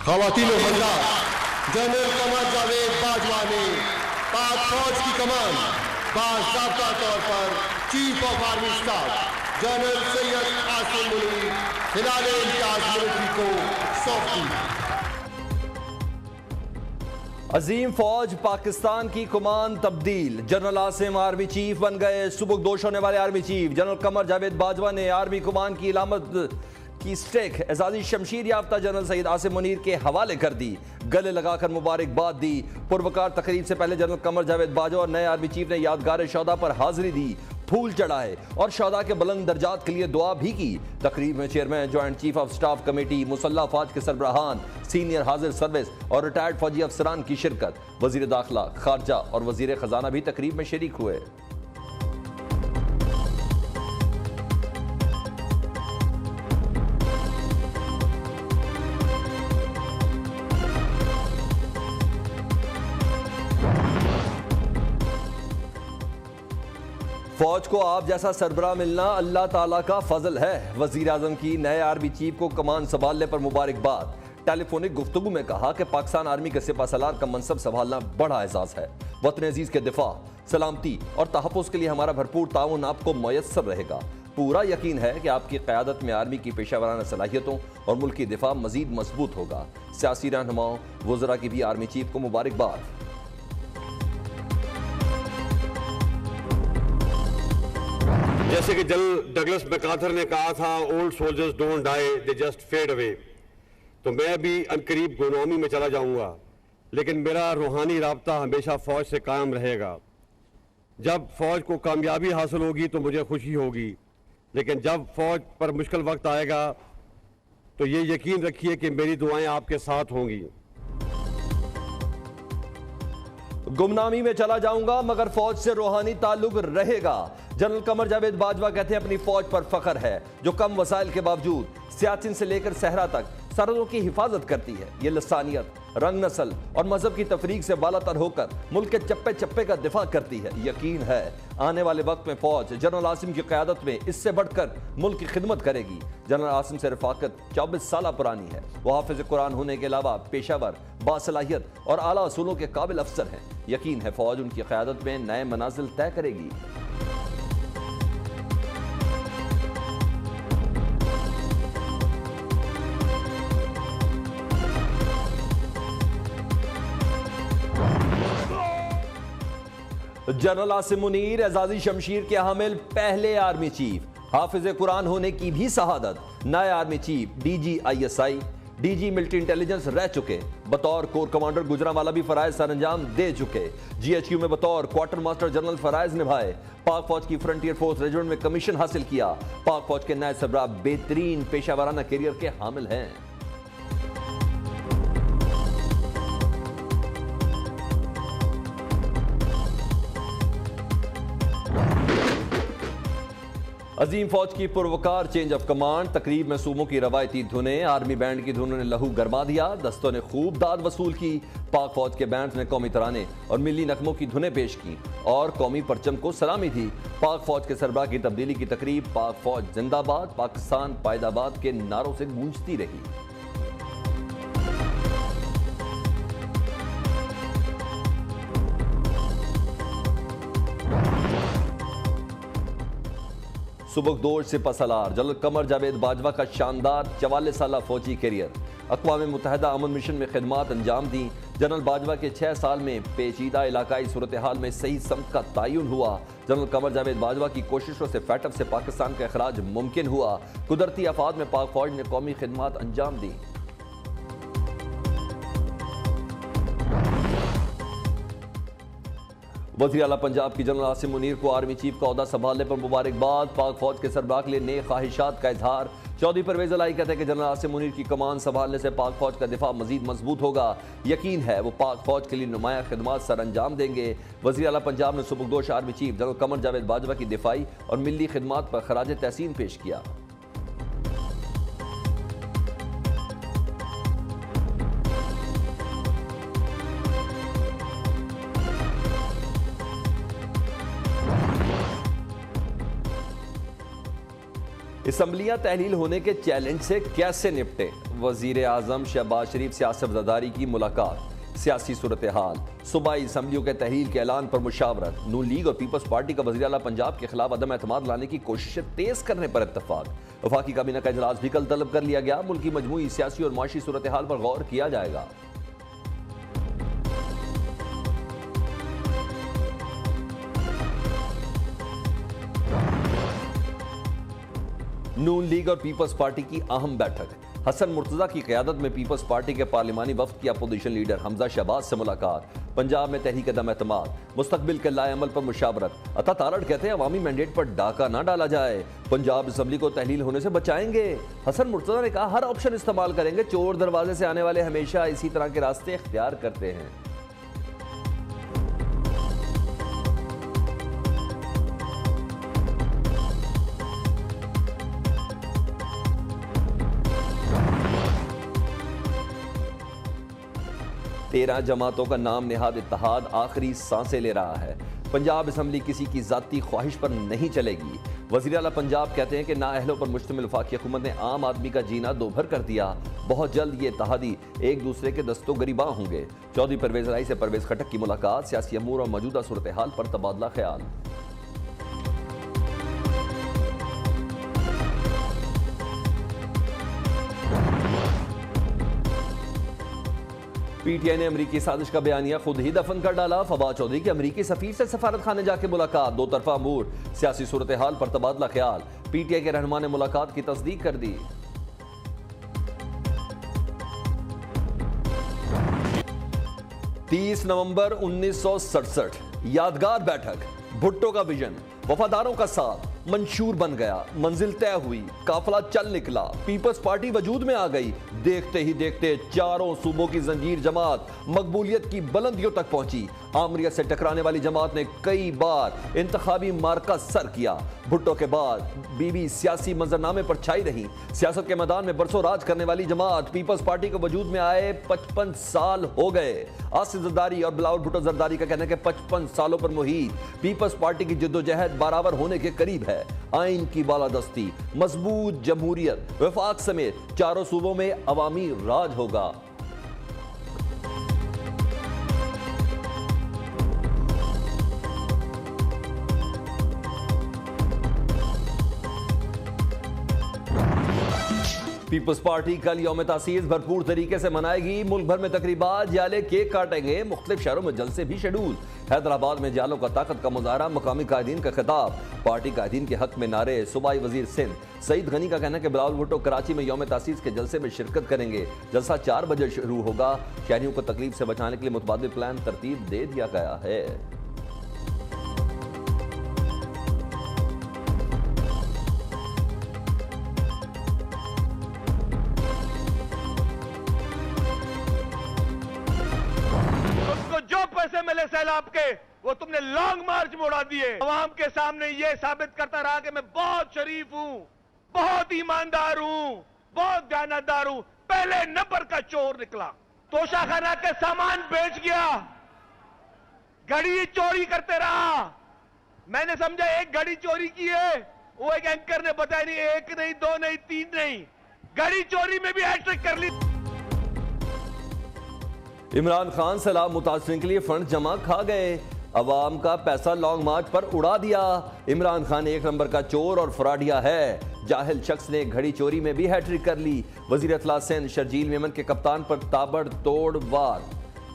ख़वातीन व हज़रात, जनरल कमर जावेद बाजवा ने पाक फौज की कमान बाज़ाब्ता तौर पर chief of army staff general Syed Asim Munir खिलाड़े इम्तियाज मिलिट्री को सौंप दी। अजीम फौज पाकिस्तान की कमान तब्दील, जनरल आसिम आर्मी चीफ बन गए। सुबुकदोश होने वाले army chief general Qamar Javed Bajwa ने आर्मी कमान की इलामत की स्टेक एजाजी शमशीर याफ्ता जनरल सैयद आसिम मुनीर के हवाले कर दी। गले लगाकर मुबारकबाद दी। पुरवकार तकरीब से पहले जनरल कमर जावेद बाजवा और नए आर्मी चीफ ने यादगार शौदा पर हाजिरी दी, फूल चढ़ाए और शौदा के बुलंद दर्जात के लिए दुआ भी की। तकरीब में chairman joint chief of staff committee, मुसल्लह फौज के सरबराहान, सीनियर हाजिर सर्विस और रिटायर्ड फौजी अफसरान की शिरकत। वजीर दाखिला, खारजा और वजीर खजाना भी तकरीब में शरीक हुए। फौज को आप जैसा सरबराह मिलना अल्लाह ताला का फजल है। वजीर आजम की नए आर्मी चीफ को कमान संभालने पर मुबारकबाद। टेलीफोनिक गुफ्तगू में कहा कि पाकिस्तान आर्मी के सिपा सलार का मनसब संभालना बड़ा एजाज है। वतन अजीज के दिफा, सलामती और तहफ़्फ़ुज़ के लिए हमारा भरपूर ताउन आपको मयस्सर रहेगा। पूरा यकीन है कि आपकी क़यादत में आर्मी की पेशावराना सलाहियतों और मुल्की दिफा मजीद मजबूत होगा। सियासी रहनुमाओं, वज़रा की भी आर्मी चीफ को मुबारकबाद। जैसे कि जनरल डगलस मैकार्थर ने कहा था, old soldiers don't die, they just fade away. तो मैं भी अनकरीब गुलामी में चला जाऊंगा, लेकिन मेरा रूहानी राब्ता हमेशा फौज से कायम रहेगा। जब फौज को कामयाबी हासिल होगी तो मुझे खुशी होगी, लेकिन जब फौज पर मुश्किल वक्त आएगा तो ये यकीन रखिए कि मेरी दुआएं आपके साथ होंगी। गुमनामी में चला जाऊंगा मगर फौज से रूहानी ताल्लुक रहेगा। जनरल कमर जावेद बाजवा कहते हैं अपनी फौज पर फख्र है जो कम वसाइल के बावजूद सियाचिन से लेकर सहरा तक सरहदों की हिफाजत करती है। ये लसानियत, रंग, नस्ल और मजहब की तफरीक से बालातर होकर मुल्क के चप्पे चप्पे का दिफा करती है। यकीन है आने वाले वक्त में फौज जनरल आसिम की क़यादत में इससे बढ़कर मुल्क की खिदमत करेगी। जनरल आसिम से रफाकत 24 साल पुरानी है। वो हाफिज कुरान होने के अलावा पेशावर, बासलाहियत और आला असूलों के काबिल अफसर हैं। यकीन है फौज उनकी क़यादत में नए मनाजिल तय करेगी। जनरल आसिम मुनीर एजाजी शमशीर के हामिल पहले आर्मी चीफ, हाफिज कुरान होने की भी शहादत। नए army chief DG ISI, DG military intelligence रह चुके। बतौर कोर कमांडर गुजरांवाला भी फराइज सर अंजाम दे चुके। GHQ में बतौर क्वार्टर मास्टर जनरल फराइज निभाए। पाक फौज की फ्रंटियर फोर्स रेजिमेंट में कमीशन हासिल किया। पाक फौज के नए सरबराह बेहतरीन पेशावराना कैरियर के हामिल हैं। अजीम फौज की पुरवकार चेंज ऑफ कमांड। तकरीब में सूबों की रवायती धुनें, आर्मी बैंड की धुनों ने लहू गरमा दिया। दस्तों ने खूब दाद वसूल की। पाक फौज के बैंड ने कौमी तराने और मिली नगमों की धुनें पेश की और कौमी परचम को सलामी दी। पाक फौज के सरबराह की तब्दीली की तकरीब पाक फौज जिंदाबाद, पाकिस्तान पायदाबाद के नारों से गूंजती रही। सुबकदोश सिपा सलार जनरल कमर जावेद बाजवा का शानदार 44 साल फौजी कैरियर। अक़वाम मुत्तहिदा अमन मिशन में खिदमात अंजाम दी। जनरल बाजवा के 6 साल में पेचीदा इलाकाई सूरत हाल में सही समत का तयन हुआ। जनरल कमर जावेद बाजवा की कोशिशों से फैटअप से पाकिस्तान का अखराज मुमकिन हुआ। कुदरती आफात में पाक फौज ने कौमी खिदमात अंजाम दी। वज़ीर आला पंजाब की जनरल आसिम मुनीर को आर्मी चीफ का ओहदा संभालने पर मुबारकबाद। पाक फौज के सरबराह के लिए नेक ख्वाहिशात का इजहार। चौधरी परवेज अलाई कहते हैं कि जनरल आसिम मुनीर की कमान संभालने से पाक फौज का दिफा मजीद मजबूत होगा। यकीन है वो पाक फौज के लिए नुमाया खिदमात सर अंजाम देंगे। वज़ीर आला पंजाब ने सुबकदोश army chief general Qamar Javed Bajwa की दिफाई और मिली खिदमात पर खराज तहसीन पेश किया। असम्बलियां तहलील होने के चैलेंज से कैसे निपटे? वजीर आजम शहबाज शरीफ से आसिफ जरदारी की मुलाकात, सियासी सूरत हाल, सूबाई असम्बलियों के तहलील के ऐलान पर मुशावरत, नून लीग और पीपल्स पार्टी का वज़ीर आला पंजाब के खिलाफ अदम एतमाद लाने की कोशिशें तेज करने पर इत्तफाक। वफाकी काबीना का इजलास भी कल तलब कर लिया गया। मुल्क की मजमूई सियासी और माशी सूरत हाल पर गौर किया जाएगा। नून लीग और पीपल्स पार्टी की अहम बैठक, हसन मुर्तजा की क़यादत में पीपल्स पार्टी के पार्लिमानी वफ्द की अपोजिशन लीडर हमजा शहबाज से मुलाकात, पंजाब में तहरीक अदम एतमाद, मुस्तकबिल के लाए अमल पर मुशावरत। अता तारड़ कहते हैं अवामी मैंडेट पर डाका ना डाला जाए, पंजाब असम्बली को तहलील होने से बचाएंगे। हसन मुर्तजा ने कहा हर ऑप्शन इस्तेमाल करेंगे, चोर दरवाजे से आने वाले हमेशा इसी तरह के रास्ते इख्तियार करते हैं। तेरह जमातों का नाम नेहाद इत्तेहाद आखिरी सांसें ले रहा है। पंजाब असम्बली किसी की जाती ख्वाहिश पर नहीं चलेगी। वज़ीर आला पंजाब कहते हैं कि नाअहलों पर मुश्तमिल वफाकी हुकूमत ने आम आदमी का जीना दोभर कर दिया। बहुत जल्द ये इत्तेहादी एक दूसरे के दस्तों गिरीबां होंगे। चौधरी परवेज लाई से परवेज खटक की मुलाकात, सियासी अमूर और मौजूदा सूरत हाल पर तबादला ख्याल। पीटीआई ने अमरीकी साजिश का बयानिया खुद ही दफन कर डाला। फवाद चौधरी की अमरीकी सफीर से सफारत खाने जाके मुलाकात, दो तरफा अमूर, सियासी सूरत हाल पर तबादला ख्याल। पीटीआई के रहनुमा ने मुलाकात की तस्दीक कर दी। 30 नवंबर 1967 यादगार बैठक, भुट्टो का विजन, वफादारों का साथ, मंशूर बन गया, मंजिल तय हुई, काफिला चल निकला, पीपल्स पार्टी वजूद में आ गई। देखते ही देखते चारों सूबों की जंजीर जमात मकबूलियत की बुलंदियों तक पहुंची। आमरीत से टकराने वाली जमात ने कई बार इंतखाबी मार्का सर किया। भुट्टो के बाद बीबी सियासी मंजरनामे पर छाई रही। सियासत के मैदान में बरसों राज करने वाली जमात पीपल्स पार्टी को वजूद में आए 55 साल हो गए। आसिफ जरदारी और बिलावल भुट्टो जरदारी का कहना है कि 55 सालों पर मुहित पीपल्स पार्टी की जिद्दोजहद बराबर होने के करीब है। आइन की बालादस्ती, मजबूत जमहूरियत, वफाक समेत चारों सूबों में अवामी राज होगा। पीपल्स पार्टी कल यौम तासीस भरपूर तरीके से मनाएगी। मुल्क भर में तकरीबात, जाले केक काटेंगे। मुख्तलिफ शहरों में जलसे भी शेड्यूल। हैदराबाद में जालों का ताकत का मुजाहरा, मकामी कायदीन का खिताब, पार्टी कायदीन के हक में नारे। सूबाई वजीर सिंध सईद गनी का कहना है कि बिलावल भुट्टो कराची में यौम तासीस के जलसे में शिरकत करेंगे। जलसा 4 बजे शुरू होगा। शहरियों को तकलीफ से बचाने के लिए मुतबादिल प्लान तरतीब दे दिया गया है। पैसे मिले सैलाब के वो तुमने लॉन्ग मार्च में उड़ा दिए। आवाम के सामने ये साबित करता रहा कि मैं बहुत शरीफ हूं, बहुत ईमानदार हूं, बहुत दयानतदार हूं। पहले नंबर का चोर निकला, तोशाखाना के सामान बेच गया, घड़ी चोरी करते रहा। मैंने समझा एक घड़ी चोरी की है, वो एक एंकर ने बताया नहीं, एक नहीं, दो नहीं, 3 नहीं, घड़ी चोरी में भी हैट्रिक कर ली। इमरान खान सैलाब मुतासरीन के लिए फंड जमा खा गए। अवाम का पैसा लॉन्ग मार्च पर उड़ा दिया। इमरान खान एक नंबर का चोर और फ्रॉडिया है। जाहिल शख्स ने घड़ी चोरी में भी हैट्रिक कर ली। वजीर इत्तला सिंध शर्जील मेमन के कप्तान पर ताबड़तोड़ वार।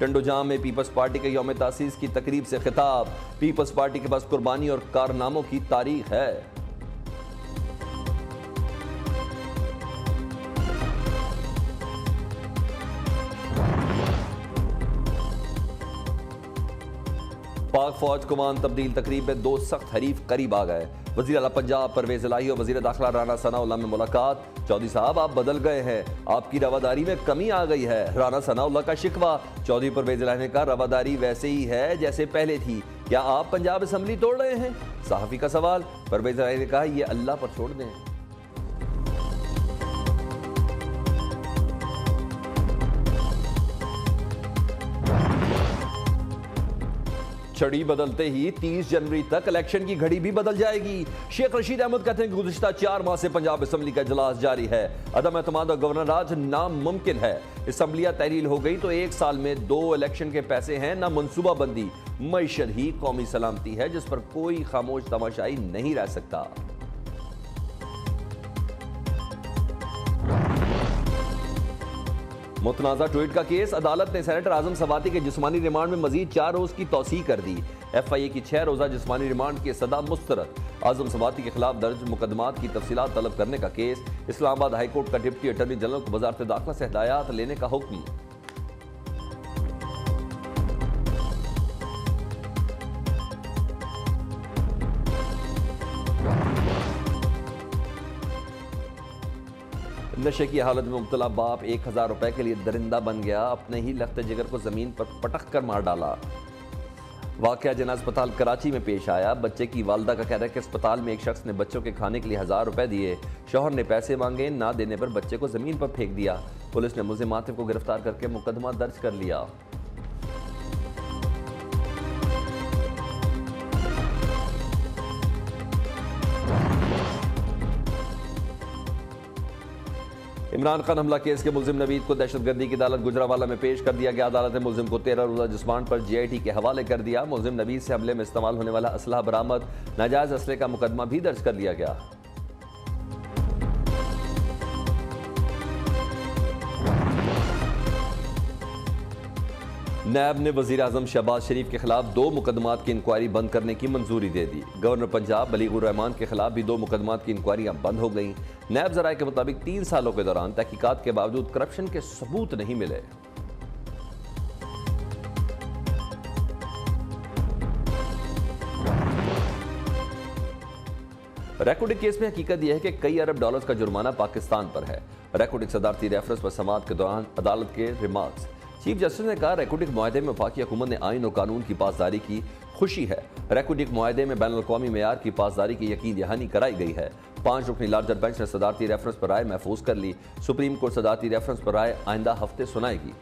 टंडोजाम में पीपल्स पार्टी के यौम तासीस की तकरीब से खिताब। पीपल्स पार्टी के पास कुर्बानी और कारनामों की तारीख है। पाक फौज कमान तब्दील तकरीब में 2 सख्त हरीफ करीब आ गए। वज़ीर आला पंजाब परवेज इलाही और वज़ीर दाखिला राना सनाउल्लाह में मुलाकात। चौधरी साहब आप बदल गए हैं, आपकी रवादारी में कमी आ गई है। राना सनाउल्लाह का शिकवा। चौधरी परवेज इलाही ने कहा रवादारी वैसे ही है जैसे पहले थी, क्या आप पंजाब असम्बली तोड़ रहे हैं? सहाफ़ी का सवाल। परवेज इलाही ने कहा यह अल्लाह पर छोड़ दें। छड़ी बदलते ही 30 जनवरी तक इलेक्शन की घड़ी भी बदल जाएगी। शेख रशीद अहमद कहते हैं कि गुज़िश्ता 4 माह से पंजाब असम्बली का इजलास जारी है। अदम एतमाद और गवर्नर राज नामुमकिन है। असम्बलियां तहलील हो गई तो 1 साल में 2 इलेक्शन के पैसे हैं, ना मनसूबाबंदी। मईशत ही कौमी सलामती है जिस पर कोई खामोश तमाशाई नहीं रह सकता। मुतनाज़ा ट्वीट का केस, अदालत ने सेनेटर आजम सवाती के जिस्मानी रिमांड में मजीद 4 रोज की तौसीह कर दी। FIA की 6 रोजा जिस्मानी रिमांड की सदा मुस्तरद। आजम सवाती के खिलाफ दर्ज मुकदमात की तफसीलात तलब करने का केस। इस्लामाबाद हाई कोर्ट का डिप्टी अटॉर्नी जनरल को वजारत दाखिला से हिदायत लेने का हुक्म। नशे की हालत में मुब्तला बाप 1000 रुपए के लिए दरिंदा बन गया। अपने ही लख्ते जिगर को जमीन पर पटक कर मार डाला। वाकया जना अस्पताल कराची में पेश आया। बच्चे की वालदा का कहना है कि अस्पताल में एक शख्स ने बच्चों के खाने के लिए 1000 रुपए दिए। शौहर ने पैसे मांगे, ना देने पर बच्चे को जमीन पर फेंक दिया। पुलिस ने मुलजिम आतिफ को गिरफ्तार करके मुकदमा दर्ज कर लिया। इमरान खान हमला केस के मुलजिम नवीद को दहशतगर्दी की अदालत गुजरावाला में पेश कर दिया गया। अदालत ने मुलजिम को 13 रोजा रिमांड पर GIT के हवाले कर दिया। मुलजिम नवीद से हमले में इस्तेमाल होने वाला असलहा बरामद, नाजायज असले का मुकदमा भी दर्ज कर लिया गया। नैब ने वजीर आजम शहबाज शरीफ के खिलाफ 2 मुकदमात की इंक्वायरी बंद करने की मंजूरी दे दी। गवर्नर पंजाब बलीगुर रहमान के खिलाफ भी 2 मुकदमात की इंक्वायरियां बंद हो गईं। नैब जराये के मुताबिक 3 सालों के दौरान तहकीकात के बावजूद करप्शन के सबूत नहीं मिले। रेकॉर्डिंग केस में हकीकत यह है कि कई अरब डॉलर्स का जुर्माना पाकिस्तान पर है। रेकॉर्डिंग सदारती रेफरेंस पर समाअत के दौरान अदालत के रिमार्क्स। चीफ जस्टिस ने कहा, रेकॉर्डिंग मुआहदे में वफाकी हुकूमत ने आइन और कानून की पासदारी की। खुशी है, रेकॉर्डिंग मुआहदे में बैनुल अक़वामी मेयार की पासदारी की यकीन दहानी कराई गई है। 5 रुकनी लार्जर बेंच ने सदारती रेफरेंस पर राय महफूज कर ली। सुप्रीम कोर्ट सदारती रेफरेंस पर राय आइंदा हफ्ते सुनाएगी।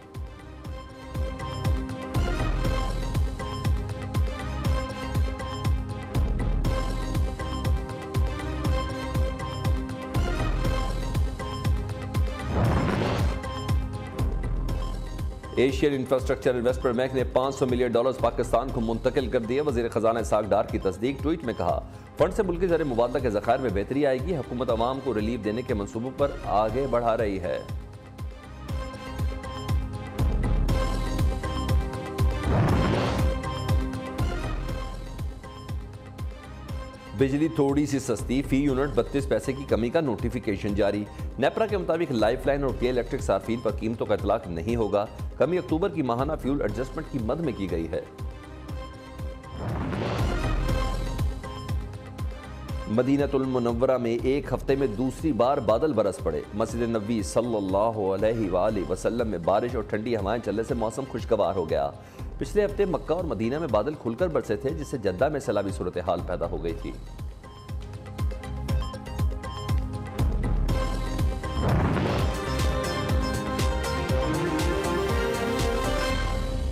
एशियन इंफ्रास्ट्रक्चर इन्वेस्टमेंट बैंक ने $500 मिलियन पाकिस्तान को मुंतकिल कर दिए। वजीर खजाना इसाक डार की तस्दीक। ट्वीट में कहा, फंड से मुल्की ज़र मुबादला के ज़खायर में बेहतरी आएगी। हुकूमत अवाम को रिलीफ देने के मंसूबों पर आगे बढ़ा रही है। बिजली थोड़ी सी सस्ती, फी यूनिट 32 पैसे की कमी का नोटिफिकेशन जारी। नेपरा के मुताबिक लाइफलाइन और के इलेक्ट्रिक सार्फिन पर कीमतों का इतलाक नहीं होगा। कमी अक्टूबर की माहाना फ्यूल एडजस्टमेंट की मद में की गई है। मदीनतुल मुनव्वरा में एक हफ्ते में दूसरी बार बादल बरस पड़े। मस्जिद नबी सल्लल्लाहु अलैहि वसल्लम में बारिश और ठंडी हवाएं चलने से मौसम खुशगवार हो गया। पिछले हफ्ते मक्का और मदीना में बादल खुलकर बरसे थे, जिससे जद्दा में सैलाबी सूरत हाल पैदा हो गई थी।